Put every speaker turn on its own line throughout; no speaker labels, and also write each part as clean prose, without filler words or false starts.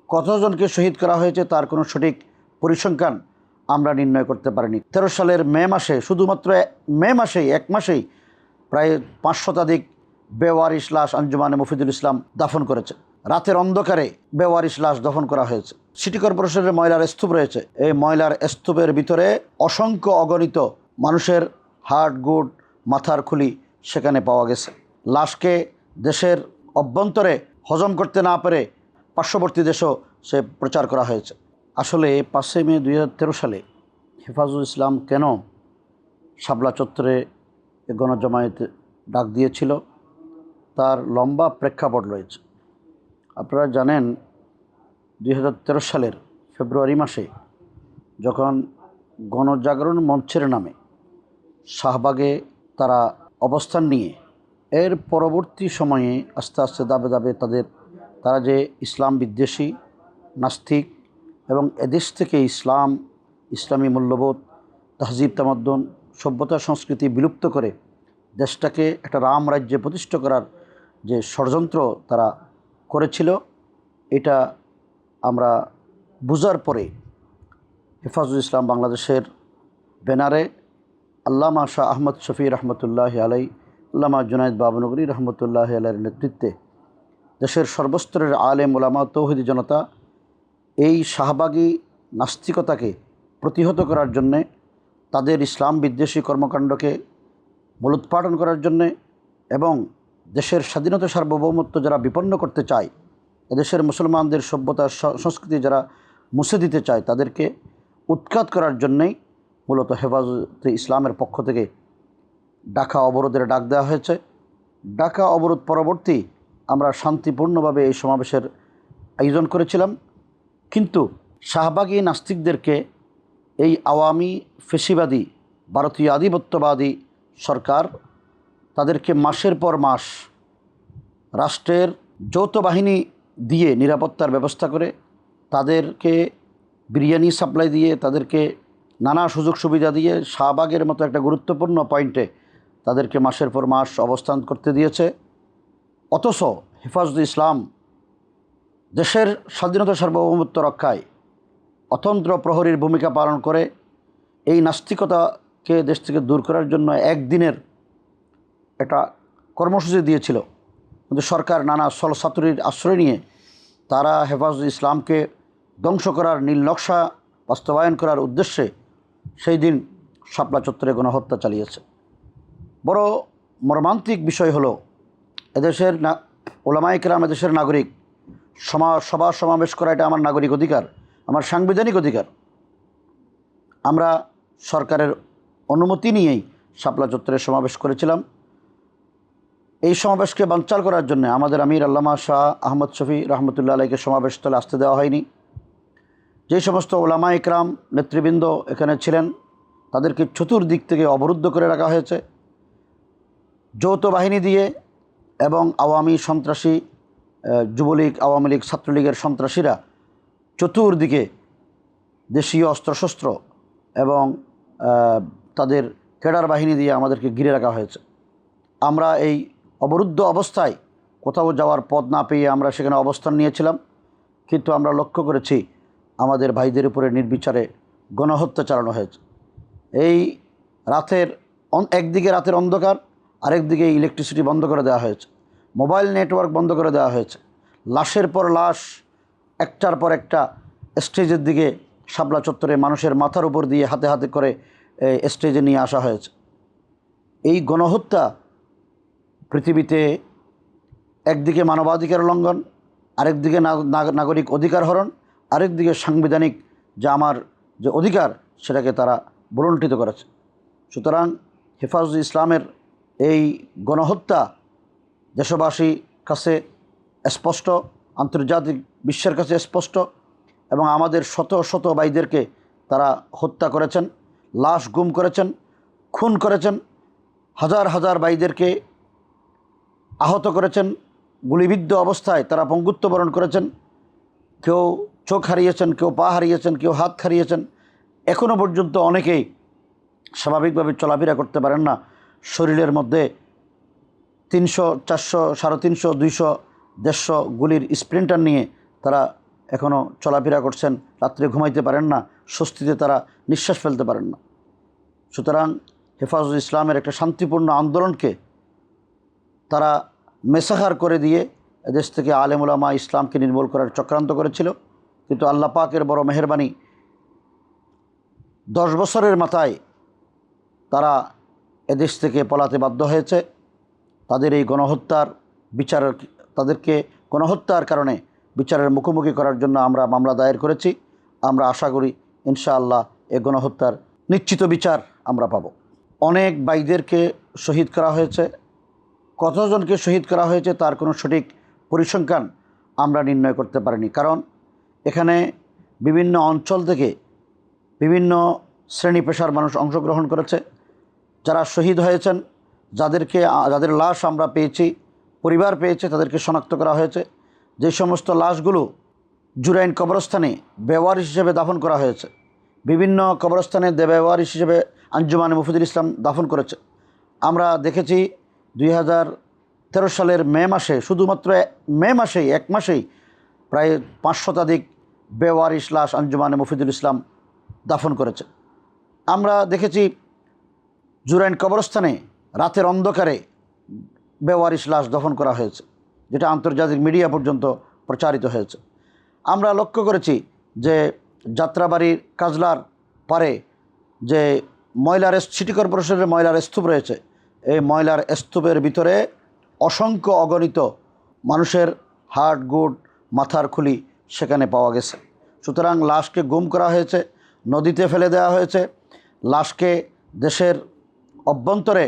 কতজনকে শহীদ করা হয়েছে তার কোনো সঠিক পরিসংখ্যান আমরা নির্ণয় করতে পারিনি। 13 সালের মে মাসে, শুধুমাত্র মে মাসেই, এক মাসেই প্রায় 5 শতাধিক বেওয়ারিশ লাশ আঞ্জুমানে মফিদুল ইসলাম দাফন করেছে। রাতের অন্ধকারে বেওয়ারিশ লাশ দফন করা হয়েছে। সিটি কর্পোরেশনের ময়লার স্তূপ রয়েছে, এই ময়লার স্তূপের ভিতরে অসংখ্য অগণিত মানুষের হাড়, গুড়, মাথার খুলি সেখানে পাওয়া গেছে। লাশকে দেশের অভ্যন্তরে হজম করতে না পেরে পার্শ্ববর্তী দেশেও সে প্রচার করা হয়েছে। আসলে 5 মে 2013 সালে হেফাজুল ইসলাম কেন শাপলা চত্বরে গণজমায়েতে ডাক দিয়েছিল তার লম্বা প্রেক্ষাপট রয়েছে। আপনারা জানেন 2013 সালের ফেব্রুয়ারি মাসে যখন গণজাগরণ মঞ্চের নামে শাহবাগে তারা অবস্থান নিয়ে এর পরবর্তী সময়ে আস্তে আস্তে দাবে দাবে তারা যে ইসলাম বিদ্বেষী, নাস্তিক এবং এদেশ থেকে ইসলামী মূল্যবোধ, তাহজিব তামাদ্দুন, সভ্যতা সংস্কৃতি বিলুপ্ত করে দেশটাকে একটা রাম রাজ্যে প্রতিষ্ঠা করার যে ষড়যন্ত্র তারা করেছিল, এটা আমরা বুঝার পরে হেফাজুল ইসলাম বাংলাদেশের ব্যানারে আল্লামা শাহ আহমদ শফি রহমতুল্লাহ আলাই, আল্লামা জুনায়েদ বাবনগরী রহমতুল্লাহ আলাইয়ের নেতৃত্বে দেশের সর্বস্তরের আলেম ওলামা তৌহিদি জনতা এই শাহবাগী নাস্তিকতাকে প্রতিহত করার জন্যে, তাদের ইসলাম বিদ্বেষী কর্মকাণ্ডকে মূলোৎপাটন করার জন্যে এবং দেশের স্বাধীনতা সার্বভৌমত্ব যারা বিপন্ন করতে চায়, এদেশের মুসলমানদের সভ্যতা সংস্কৃতি যারা মুছে দিতে চায়, তাদেরকে উৎখাত করার জন্যেই মূলত হেফাজতে ইসলামের পক্ষ থেকে ঢাকা অবরোধের ডাক দেওয়া হয়েছে। ঢাকা অবরোধ পরবর্তী আমরা শান্তিপূর্ণভাবে এই সমাবেশের আয়োজন করেছিলাম, কিন্তু শাহবাগী নাস্তিকদেরকে এই আওয়ামী ফেসিবাদী ভারতীয় আধিপত্যবাদী সরকার তাদেরকে মাসের পর মাস রাষ্ট্রের যৌথ বাহিনী দিয়ে নিরাপত্তার ব্যবস্থা করে, তাদেরকে বিরিয়ানি সাপ্লাই দিয়ে, তাদেরকে নানা সুযোগ সুবিধা দিয়ে শাহবাগের মতো একটা গুরুত্বপূর্ণ পয়েন্টে তাদেরকে মাসের পর মাস অবস্থান করতে দিয়েছে। অথচ হেফাজতে ইসলাম দেশের স্বাধীনতা সার্বভৌমত্ব রক্ষায় অতন্ত্র প্রহরীর ভূমিকা পালন করে এই নাস্তিকতাকে দেশ থেকে দূর করার জন্য একদিনের একটা কর্মসূচি দিয়েছিল, কিন্তু সরকার নানা ছলচাতুরির আশ্রয় নিয়ে তারা হেফাজতে ইসলামকে ধ্বংস করার নীল নকশা বাস্তবায়ন করার উদ্দেশ্যে সেই দিন শাপলা চত্বরে গণহত্যা চালিয়েছে। বড় মর্মান্তিক বিষয় হলো, এদেশের ওলামায়ে কেরাম, এদেশের নাগরিক, সভা সমাবেশ করা এটা আমার নাগরিক অধিকার, আমার সাংবিধানিক অধিকার। আমরা সরকারের অনুমতি নিয়েই শাপলা চত্বরে সমাবেশ করেছিলাম। এই সমাবেশকে বানচাল করার জন্য আমাদের আমির আল্লামা শাহ আহমদ শফি রহমতুল্লাহ আলাইকে সমাবেশস্থলে আসতে দেওয়া হয়নি। যে সমস্ত ওলামায়ে কেরাম নেতৃবৃন্দ এখানে ছিলেন তাদেরকে চতুর্দিক থেকে অবরুদ্ধ করে রাখা হয়েছে যৌথ বাহিনী দিয়ে, এবং আওয়ামী সন্ত্রাসী, যুবলীগ, আওয়ামী লীগ, ছাত্রলীগের সন্ত্রাসীরা চতুর্দিকে দেশীয় অস্ত্রশস্ত্র এবং তাদের ক্যাডার বাহিনী দিয়ে আমাদেরকে ঘিরে রাখা হয়েছে। আমরা এই অবরুদ্ধ অবস্থায় কোথাও যাওয়ার পথ না পেয়ে আমরা সেখানে অবস্থান নিয়েছিলাম, কিন্তু আমরা লক্ষ্য করেছি আমাদের ভাইদের উপরে নির্বিচারে গণহত্যা চালানো হয়েছে। এই একদিকে রাতের অন্ধকার, আরেকদিকে ইলেকট্রিসিটি বন্ধ করে দেওয়া হয়েছে, মোবাইল নেটওয়ার্ক বন্ধ করে দেওয়া হয়েছে, লাশের পর লাশ একটার পর একটা স্টেজের দিকে শাপলা চত্বরে মানুষের মাথার উপর দিয়ে হাতে হাতে করে স্টেজে নিয়ে আসা হয়েছে। এই গণহত্যা পৃথিবীতে একদিকে মানবাধিকার লঙ্ঘন, আরেকদিকে নাগরিক অধিকার হরণ, আরেকদিকে সাংবিধানিক যে আমার যে অধিকার সেটাকে তারা ভুলুণ্ঠিত করেছে। সুতরাং হেফাজতে ইসলামের এই গণহত্যা দেশবাসীর কাছে স্পষ্ট, আন্তর্জাতিক বিশ্বের কাছে স্পষ্ট, এবং আমাদের শত শত ভাইদেরকে তারা হত্যা করেছেন, লাশ গুম করেছেন, খুন করেছেন, হাজার হাজার ভাইদেরকে আহত করেছেন, গুলিবিদ্ধ অবস্থায় তারা পঙ্গুত্ব বরণ করেছেন, কেউ চোখ হারিয়েছেন, কেউ পা হারিয়েছেন, কেউ হাত হারিয়েছেন। এখনও পর্যন্ত অনেকেই স্বাভাবিকভাবে চলাফেরা করতে পারেন না। শরীরের মধ্যে 300, 400, 350, 200, 150 গুলির স্প্রিন্টার নিয়ে তারা এখনও চলাফেরা করছেন, রাত্রে ঘুমাইতে পারেন না, স্বস্তিতে তারা নিঃশ্বাস ফেলতে পারেন না। সুতরাং হেফাজত ইসলামের একটা শান্তিপূর্ণ আন্দোলনকে তারা মেসাহার করে দিয়ে এদেশ থেকে আলেম ওলামা ইসলামকে নির্মূল করার চক্রান্ত করেছিল। কিন্তু আল্লাহ পাকের বড় মেহেরবানি, 10 বছরের মাথায় তারা এদেশ থেকে পলাতে বাধ্য হয়েছে। তাদের এই গণহত্যার বিচারের, তাদেরকে গণহত্যার কারণে বিচারের মুখোমুখি করার জন্য আমরা মামলা দায়ের করেছি। আমরা আশা করি ইনশাআল্লাহ এই গণহত্যার নিশ্চিত বিচার আমরা পাব। অনেক ভাইদেরকে শহীদ করা হয়েছে। কতজনকে শহীদ করা হয়েছে তার কোনো সঠিক পরিসংখ্যান আমরা নির্ণয় করতে পারিনি, কারণ এখানে বিভিন্ন অঞ্চল থেকে বিভিন্ন শ্রেণী পেশার মানুষ অংশগ্রহণ করেছে। যারা শহীদ হয়েছেন, যাদের লাশ আমরা পেয়েছি, পরিবার পেয়েছে, তাদেরকে শনাক্ত করা হয়েছে। যে সমস্ত লাশগুলো জুরাইন কবরস্থানে বেওয়ারিশ হিসেবে দাফন করা হয়েছে, বিভিন্ন কবরস্থানে বেওয়ারিশ হিসেবে আঞ্জুমানে মুফিদুল ইসলাম দাফন করেছে। আমরা দেখেছি 2013 সালের মে মাসে, শুধুমাত্র মে মাসেই, এক মাসেই প্রায় 5 শতাধিক বেওয়ারিশ লাশ আঞ্জুমানে মুফিদুল ইসলাম দাফন করেছে। আমরা দেখেছি জুরাইন কবরস্থানে রাতের অন্ধকারে বেওয়ারিশ লাশ দফন করা হয়েছে, যেটা আন্তর্জাতিক মিডিয়া পর্যন্ত প্রচারিত হয়েছে। আমরা লক্ষ্য করেছি যে যাত্রাবাড়ির কাজলার পারে যে সিটি কর্পোরেশনের ময়লার স্তূপ রয়েছে, এই ময়লার স্তূপের ভিতরে অসংখ্য অগণিত মানুষের হাড় গুড়, মাথার খুলি সেখানে পাওয়া গেছে। সুতরাং লাশকে গুম করা হয়েছে, নদীতে ফেলে দেওয়া হয়েছে। লাশকে দেশের অভ্যন্তরে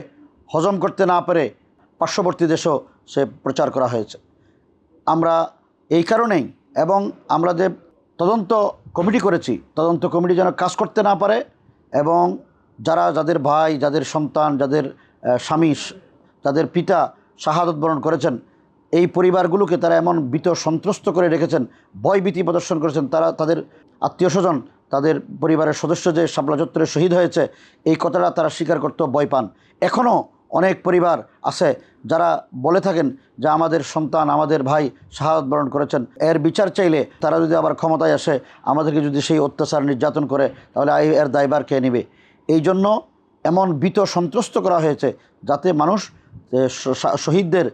হজম করতে না পেরে পার্শ্ববর্তী দেশেও সে প্রচার করা হয়েছে। আমরা এই কারণেই, এবং আমরা যে তদন্ত কমিটি করেছি, তদন্ত কমিটি যেন কাজ করতে না পারে, এবং যাদের ভাই, যাদের সন্তান, যাদের স্বামী, যাদের পিতা শাহাদত বরণ করেছেন, এই পরিবারগুলোকে তারা এমন ভীত সন্ত্রস্ত করে রেখেছেন, ভয়ভীতি প্রদর্শন করেছেন। তাদের আত্মীয় স্বজন, তাদের পরিবারের সদস্য যে শাপলা চত্বরে শহীদ হয়েছে, এই কথাটা তারা স্বীকার করতেও ভয় পান। এখনও অনেক পরিবার আছে যারা বলে থাকেন যে আমাদের সন্তান, আমাদের ভাই শাহাদত বরণ করেছেন, এর বিচার চাইলে তারা যদি আবার ক্ষমতায় আসে, আমাদেরকে যদি সেই অত্যাচার নির্যাতন করে, তাহলে এর দায়ভার কে নেবে? এই জন্য এমন ভীত সন্ত্রস্ত করা হয়েছে যাতে মানুষ শহীদদের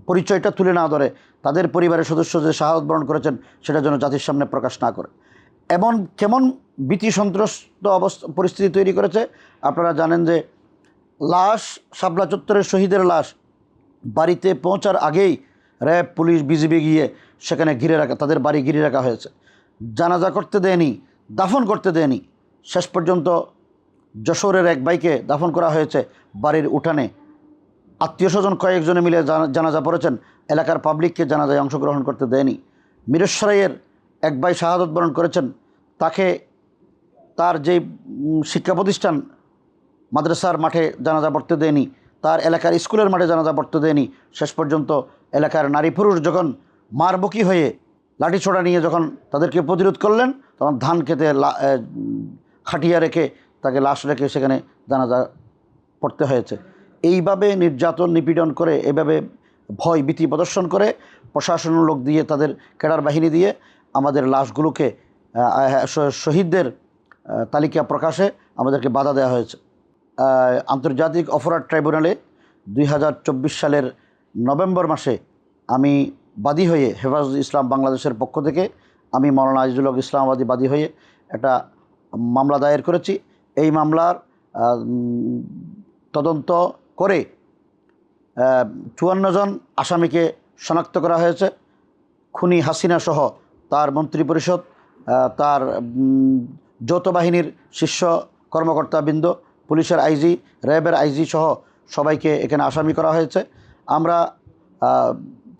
পরিচয়টা তুলে না ধরে, তাদের পরিবারের সদস্য যে শাহাদত বরণ করেছেন সেটা যেন জাতির সামনে প্রকাশ না করে। কেমন ভীতি সন্ত্রস্ত পরিস্থিতি তৈরি করেছে আপনারা জানেন যে লাশ, শাপলা চত্বরের শহীদের লাশ বাড়িতে পৌঁছার আগেই র্যাব, পুলিশ, বিজিবি গিয়ে সেখানে তাদের বাড়ি ঘিরে রাখা হয়েছে। জানাজা করতে দেয়নি, দাফন করতে দেয়নি। শেষ পর্যন্ত যশোরের এক ভাইকে দাফন করা হয়েছে বাড়ির উঠানে। আত্মীয় স্বজন কয়েকজনে মিলে জানাজা পড়েছেন, এলাকার পাবলিককে জানাজায় অংশগ্রহণ করতে দেয়নি। মিরসরাইয়ের এক ভাই শাহাদত বরণ করেছেন, তার যে শিক্ষা প্রতিষ্ঠান মাদ্রাসার মাঠে জানাজা পড়তে দেয়নি, তার এলাকার স্কুলের মাঠে জানাজা পড়তে দেয়নি। শেষ পর্যন্ত এলাকার নারী পুরুষ যখন মারবকি হয়ে লাঠিছোড়া নিয়ে যখন তাদেরকে প্রতিরোধ করলেন, তখন ধান খেতে খাটিয়া রেখে, তাকে লাশ রেখে সেখানে জানাজা পড়তে হয়েছে। এইভাবে নির্যাতন, নিপীড়ন করে, এভাবে ভয় ভীতি প্রদর্শন করে, প্রশাসনের লোক দিয়ে, তাদের ক্যাডার বাহিনী দিয়ে আমাদের লাশগুলোকে, শহীদদের তালিকা প্রকাশে আমাদেরকে বাধা দেওয়া হয়েছে। আন্তর্জাতিক অপরাধ ট্রাইব্যুনালে 2024 সালের নভেম্বর মাসে আমি বাদী হয়ে, হেফাজত ইসলাম বাংলাদেশের পক্ষ থেকে আমি মাওলানা আজিজুল হক ইসলামাবাদী বাদী হয়ে একটা মামলা দায়ের করেছি। এই মামলার তদন্ত করে 54 জন আসামিকে শনাক্ত করা হয়েছে। খুনি হাসিনা সহ তার মন্ত্রিপরিষদ, তার যৌথ বাহিনীর শীর্ষ কর্মকর্তাবৃন্দ, পুলিশের আইজি, র্যাবের আইজি সহ সবাইকে এখানে আসামি করা হয়েছে। আমরা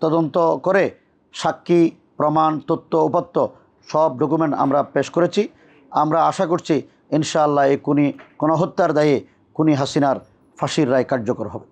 তদন্ত করে সাক্ষী, প্রমাণ, তথ্য, উপাত্ত সব ডকুমেন্ট আমরা পেশ করেছি। আমরা আশা করছি ইনশাআল্লাহ এই গণহত্যার দায়ে খুনি হাসিনার ফাঁসির রায় কার্যকর হবে।